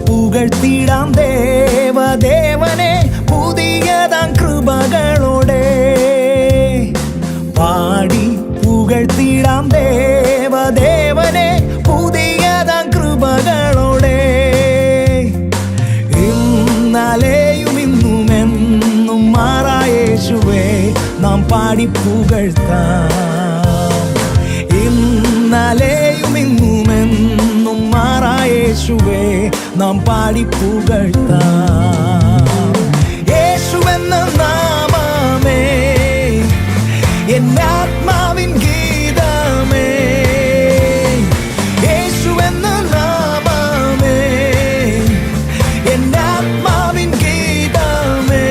പുകഴ്ത്തിടാം ദേവദേവനെ പുതിയതാം കൃപകളോടെ. പാടി പുകഴ്ത്തിടാം ദേവദേവനെ പുതിയതാം കൃപകളോടെ. ഇന്നലെയും ഇന്നുമെന്നും മാറായേശുവേ നാം പാടി പുകഴ്ത്താം. ഇന്നലെയും ഇന്നുമെന്നും മാറായേശുവേ നാം പാടി പുകഴ്ത്താം. യേശുവെന്ന നാമമേ എന്നാത്മാവിൻ ഗീതമേ. യേശുവെന്ന നാമമേ എന്നാത്മാവിൻ ഗീതമേ.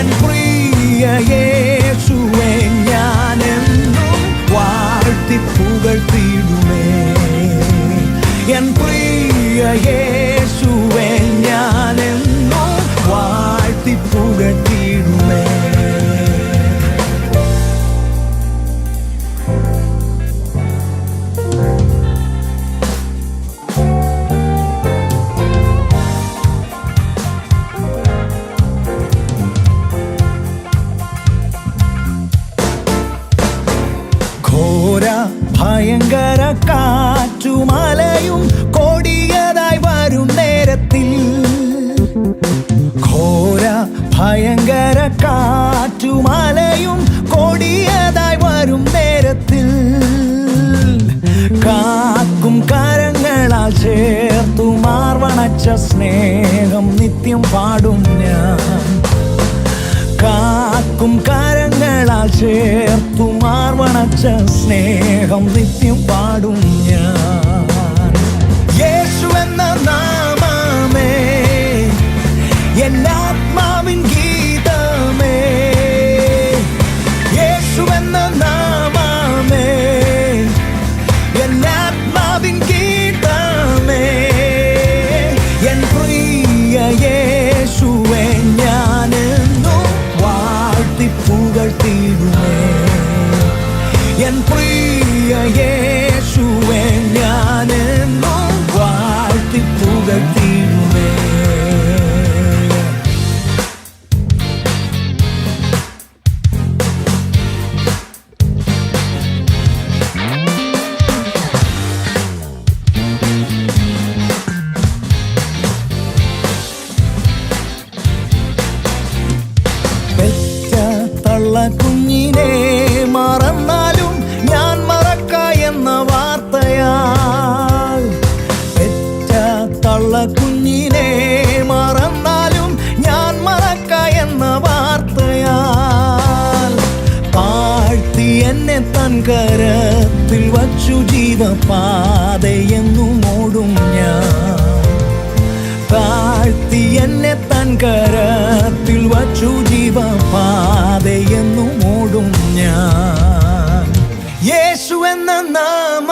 എൻ പ്രിയ യേശുവേ ഞാനെന്നും വാഴ്ത്തി പുകഴ്ത്തിടുമേ. എൻ പ്രിയ യേശുവേ ഞാനെന്നും വാഴ്ത്തി പുകഴ്ത്തിടുമേ. ഘോര ഭയങ്കര കാറ്റുമലയും കൊടിയതായി വരും നേരത്തിൽ. ഘോര ഭയങ്കര കാറ്റുമലയും കൊടിയതായി വരും നേരത്തിൽ. കാക്കും കരങ്ങളാൽ ചേർത്തു മാർവണച്ച സ്നേഹം നിത്യം പാടും ഞാൻ. കാക്കും കരങ്ങളാൽ ചേർത്തു മാർവണച്ച സ്നേഹം നിത്യം പാടും ഞാൻ. യേശുവെന്ന നാമമേ എന്നാത്മാവിൻ ഗീതമേ. യേശുവെന്ന നാമമേ എന്നാത്മാവിൻ ഗീതമേ. എൻ പ്രിയ യേശുവേ ഞാനെന്നും വാഴ്ത്തി പുകഴ്ത്തിടുമേ. എൻ പ്രിയ യേശുവേ ഞാനെന്നും വാഴ്ത്തി പുകഴ്ത്തിടുമേ. പെറ്റ തള്ള കുഞ്ഞിനെ മറന്നാലും ഞാൻ മറക്ക എന്ന വാർത്തയാൽ. പെറ്റ തള്ള കുഞ്ഞിനെ മറന്നാലും ഞാൻ മറക്ക എന്ന വാർത്തയാൽ. താഴ്ത്തി എന്നെ തൻ കരത്തിൽ വച്ചു ജീവപാതയെന്നും ഓടും ഞാൻ. താഴ്ത്തി എന്നെ തൻ കരത്തിൽ വച്ചു ജീവപാതയെന്നും ഓടും ഞാൻ. യേശു എന്ന നാമ